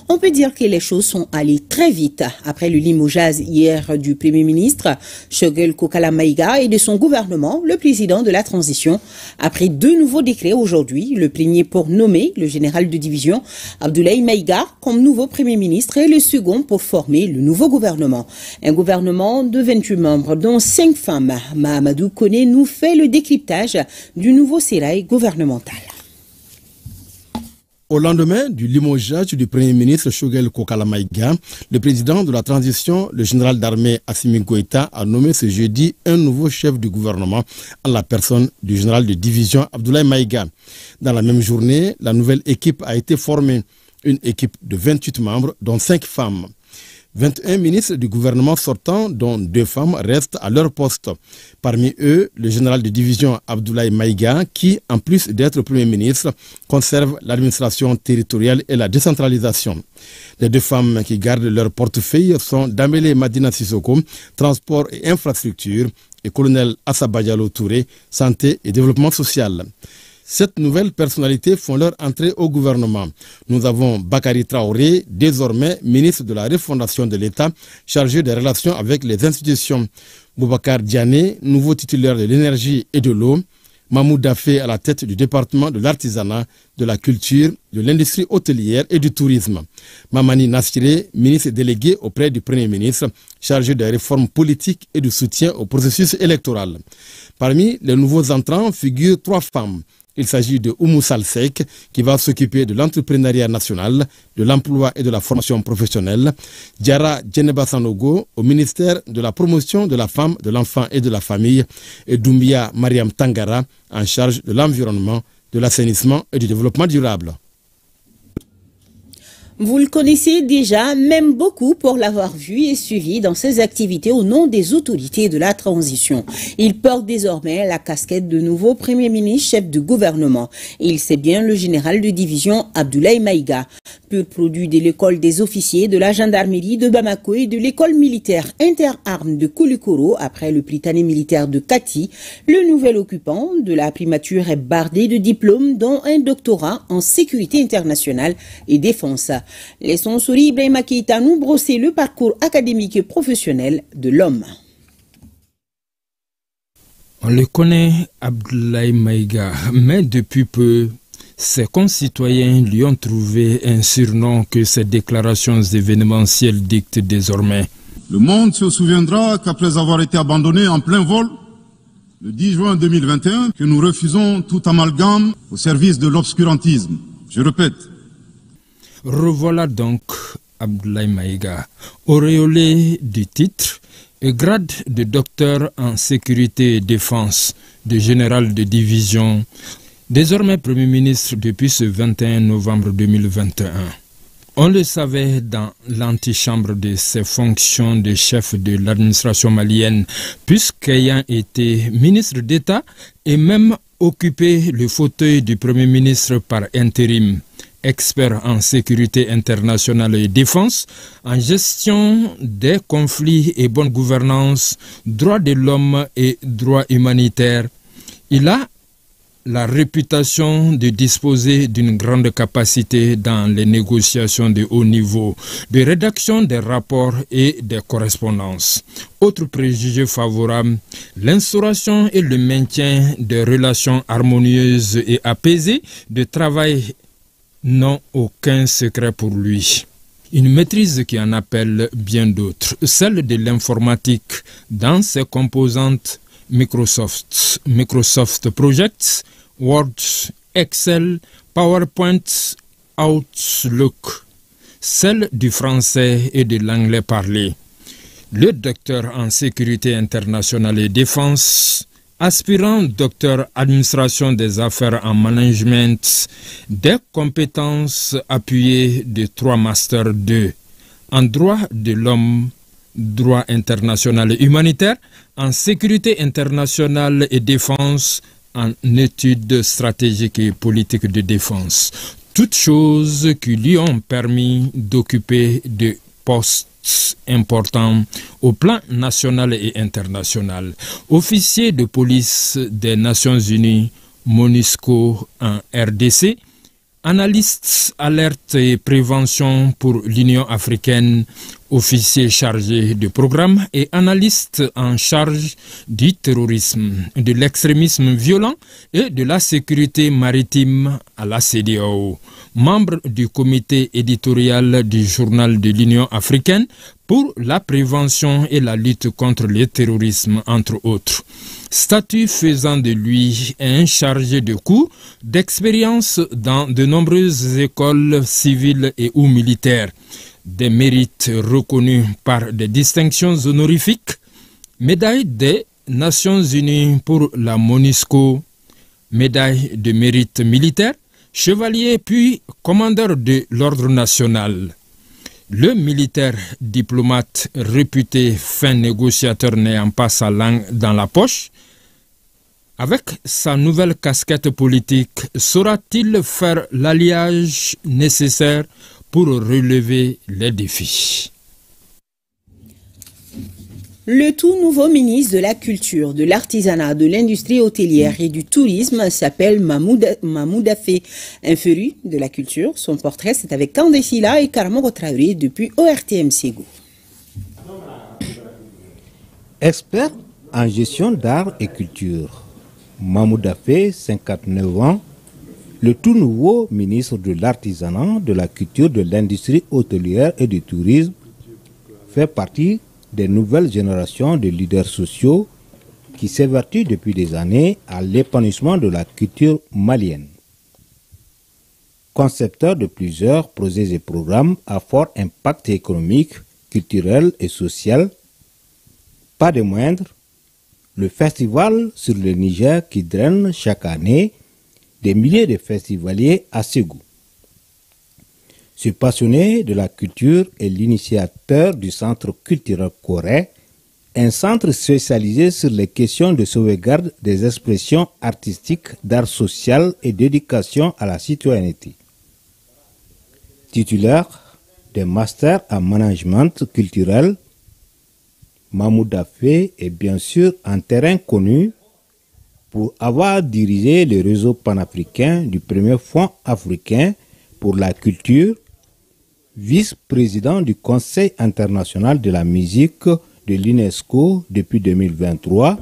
On peut dire que les choses sont allées très vite après le limogeage hier du Premier ministre Choguel Kokala Maïga et de son gouvernement, le président de la transition, après deux nouveaux décrets aujourd'hui, le premier pour nommer le général de division Abdoulaye Maïga comme nouveau Premier ministre et le second pour former le nouveau gouvernement. Un gouvernement de 28 membres, dont 5 femmes. Mahamadou Koné nous fait le décryptage du nouveau sérail gouvernemental. Au lendemain du limogeage du Premier ministre Choguel Kokala Maïga, le président de la transition, le général d'armée Assimi Goïta, a nommé ce jeudi un nouveau chef du gouvernement en la personne du général de division Abdoulaye Maïga. Dans la même journée, la nouvelle équipe a été formée, une équipe de 28 membres, dont 5 femmes. 21 ministres du gouvernement sortant, dont 2 femmes, restent à leur poste. Parmi eux, le général de division Abdoulaye Maïga, qui, en plus d'être Premier ministre, conserve l'administration territoriale et la décentralisation. Les 2 femmes qui gardent leur portefeuille sont Dambélé Madina Sissoko, transport et infrastructure, et colonel Assaba Diallo Touré, santé et développement social. Cette nouvelle personnalité font leur entrée au gouvernement. Nous avons Bakary Traoré, désormais ministre de la refondation de l'État, chargé des relations avec les institutions. Boubacar Diané, nouveau titulaire de l'énergie et de l'eau. Mahmoud Dafé à la tête du département de l'artisanat, de la culture, de l'industrie hôtelière et du tourisme. Mamani Nassiré, ministre délégué auprès du Premier ministre, chargé des réformes politiques et du soutien au processus électoral. Parmi les nouveaux entrants figurent 3 femmes. Il s'agit de Oumou Salsek, qui va s'occuper de l'entrepreneuriat national, de l'emploi et de la formation professionnelle. Diara Djeneba Sanogo, au ministère de la promotion de la femme, de l'enfant et de la famille. Et Doumbia Mariam Tangara, en charge de l'environnement, de l'assainissement et du développement durable. Vous le connaissez déjà, même beaucoup pour l'avoir vu et suivi dans ses activités au nom des autorités de la transition. Il porte désormais la casquette de nouveau Premier ministre, chef de gouvernement. Il sait bien le général de division Abdoulaye Maïga, pur produit de l'école des officiers de la gendarmerie de Bamako et de l'école militaire interarmes de Koulikoro après le Prytanée militaire de Kati. Le nouvel occupant de la primature est bardé de diplômes dont un doctorat en sécurité internationale et défense. Laissons Souri Ibrahima Keïta nous brosser le parcours académique et professionnel de l'homme. On le connaît, Abdoulaye Maïga, mais depuis peu, ses concitoyens lui ont trouvé un surnom que ses déclarations événementielles dictent désormais. Le monde se souviendra qu'après avoir été abandonné en plein vol, le 10 juin 2021, que nous refusons tout amalgame au service de l'obscurantisme. Je répète. Revoilà donc Abdoulaye Maïga, auréolé du titre et grade de docteur en sécurité et défense, de général de division, désormais Premier ministre depuis ce 21 novembre 2021. On le savait dans l'antichambre de ses fonctions de chef de l'administration malienne, puisqu'ayant été ministre d'État et même occupé le fauteuil du Premier ministre par intérim. Expert en sécurité internationale et défense, en gestion des conflits et bonne gouvernance, droits de l'homme et droits humanitaires. Il a la réputation de disposer d'une grande capacité dans les négociations de haut niveau, de rédaction des rapports et des correspondances. Autre préjugé favorable, l'instauration et le maintien des relations harmonieuses et apaisées de travail n'ont aucun secret pour lui. Une maîtrise qui en appelle bien d'autres, celle de l'informatique dans ses composantes Microsoft Project, Word, Excel, PowerPoint, Outlook, celle du français et de l'anglais parlé. Le docteur en sécurité internationale et défense, aspirant docteur administration des affaires en management, des compétences appuyées de 3 masters 2 en droit de l'homme, droit international et humanitaire, en sécurité internationale et défense, en études stratégiques et politiques de défense. Toutes choses qui lui ont permis d'occuper des postes importants au plan national et international. Officier de police des Nations Unies, MONUSCO en RDC, analyste alerte et prévention pour l'Union africaine, officier chargé de programme et analyste en charge du terrorisme, de l'extrémisme violent et de la sécurité maritime à la CEDEAO, membre du comité éditorial du journal de l'Union africaine pour la prévention et la lutte contre le terrorisme, entre autres. Statut faisant de lui un chargé de cours d'expérience dans de nombreuses écoles civiles et ou militaires. Des mérites reconnus par des distinctions honorifiques, médaille des Nations Unies pour la MONUSCO, médaille de mérite militaire, chevalier puis commandeur de l'ordre national. Le militaire diplomate réputé fin négociateur n'ayant pas sa langue dans la poche, avec sa nouvelle casquette politique, saura-t-il faire l'alliage nécessaire pour relever les défis? Le tout nouveau ministre de la Culture, de l'Artisanat, de l'Industrie hôtelière et du Tourisme s'appelle Mahmoud Affé. Un féru de la culture. Son portrait, c'est avec Kandesila et Karamoro Traoré depuis ORTM Ségou. Expert en gestion d'art et culture, Mahmoud Affé, 59 ans, le tout nouveau ministre de l'Artisanat, de la Culture, de l'Industrie hôtelière et du Tourisme, fait partie des nouvelles générations de leaders sociaux qui s'évertuent depuis des années à l'épanouissement de la culture malienne. Concepteur de plusieurs projets et programmes à fort impact économique, culturel et social, pas de moindre, le festival sur le Niger qui draine chaque année des milliers de festivaliers à Ségou. Ce passionné de la culture est l'initiateur du Centre culturel Corée, un centre spécialisé sur les questions de sauvegarde des expressions artistiques, d'art social et d'éducation à la citoyenneté. Titulaire des masters en management culturel, Mahmoud Affé est bien sûr un terrain connu pour avoir dirigé le réseau panafricain du premier Fonds africain pour la culture, vice-président du Conseil international de la musique de l'UNESCO depuis 2023.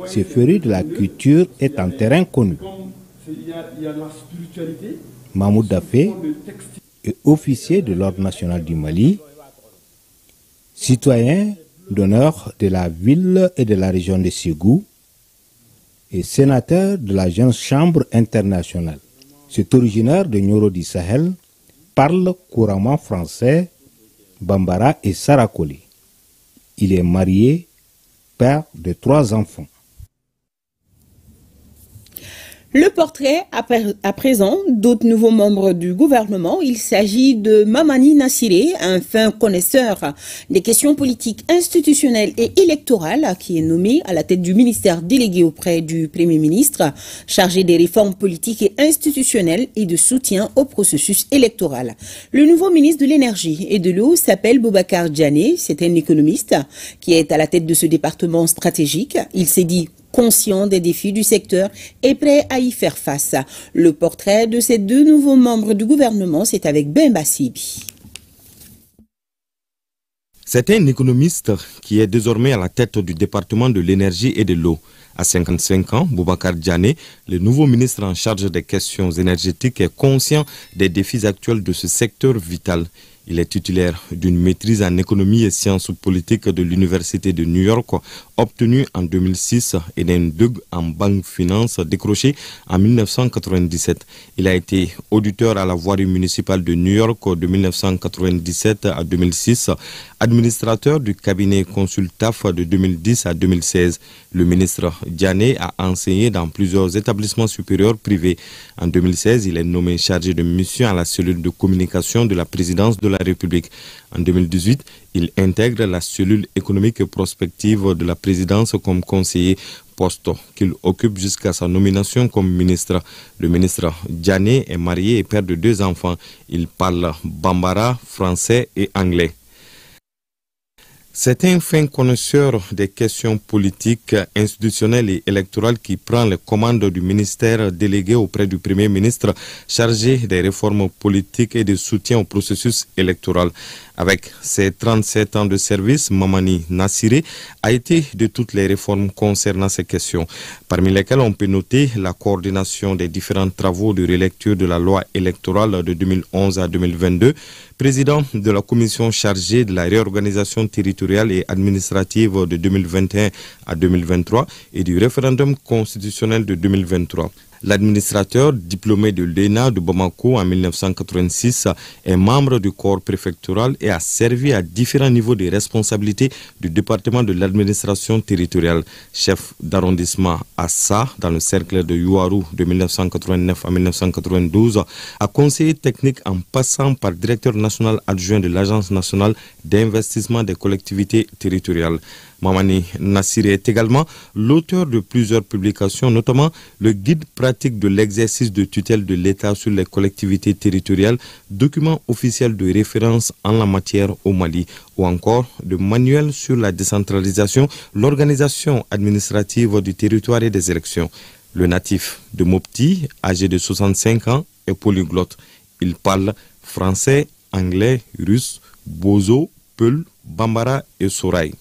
Ce féru de la culture est un terrain connu. Mahmoud Affé est officier de l'Ordre national du Mali, citoyen d'honneur de la ville et de la région de Ségou et sénateur de la Jeune Chambre internationale. C'est originaire de Nioro du Sahel, parle couramment français, bambara et sarakoli. Il est marié, père de 3 enfants. Le portrait à présent d'autres nouveaux membres du gouvernement. Il s'agit de Mamani Nassiré, un fin connaisseur des questions politiques institutionnelles et électorales, qui est nommé à la tête du ministère délégué auprès du Premier ministre, chargé des réformes politiques et institutionnelles et de soutien au processus électoral. Le nouveau ministre de l'énergie et de l'eau s'appelle Boubacar Diané. C'est un économiste qui est à la tête de ce département stratégique. Il s'est dit conscient des défis du secteur et prêt à y faire face. Le portrait de ces 2 nouveaux membres du gouvernement, c'est avec Bemba Sibi. C'est un économiste qui est désormais à la tête du département de l'énergie et de l'eau. À 55 ans, Boubacar Diané, le nouveau ministre en charge des questions énergétiques, est conscient des défis actuels de ce secteur vital. Il est titulaire d'une maîtrise en économie et sciences politiques de l'Université de New York, obtenue en 2006, et d'un DUG en banque finance décroché en 1997. Il a été auditeur à la voirie municipale de New York de 1997 à 2006, administrateur du cabinet Consultaf de 2010 à 2016. Le ministre Diané a enseigné dans plusieurs établissements supérieurs privés. En 2016, il est nommé chargé de mission à la cellule de communication de la présidence de la République. En 2018, il intègre la cellule économique prospective de la présidence comme conseiller, poste qu'il occupe jusqu'à sa nomination comme ministre. Le ministre Diané est marié et père de 2 enfants. Il parle bambara, français et anglais. C'est un fin connaisseur des questions politiques, institutionnelles et électorales qui prend les commandes du ministère délégué auprès du Premier ministre chargé des réformes politiques et de soutien au processus électoral. Avec ses 37 ans de service, Mamani Nassiré a été de toutes les réformes concernant ces questions, parmi lesquelles on peut noter la coordination des différents travaux de relecture de la loi électorale de 2011 à 2022, président de la commission chargée de la réorganisation territoriale et administrative de 2021 à 2023 et du référendum constitutionnel de 2023. L'administrateur diplômé de l'ENA de Bamako en 1986 est membre du corps préfectoral et a servi à différents niveaux de responsabilité du département de l'administration territoriale. Chef d'arrondissement à Sa, dans le cercle de Youarou de 1989 à 1992, a conseiller technique en passant par directeur national adjoint de l'Agence nationale d'investissement des collectivités territoriales. Mamani Nassiré est également l'auteur de plusieurs publications, notamment le guide pratique de l'exercice de tutelle de l'État sur les collectivités territoriales, document officiel de référence en la matière au Mali, ou encore le manuel sur la décentralisation, l'organisation administrative du territoire et des élections. Le natif de Mopti, âgé de 65 ans, est polyglotte. Il parle français, anglais, russe, bozo, peul, bambara et soraï.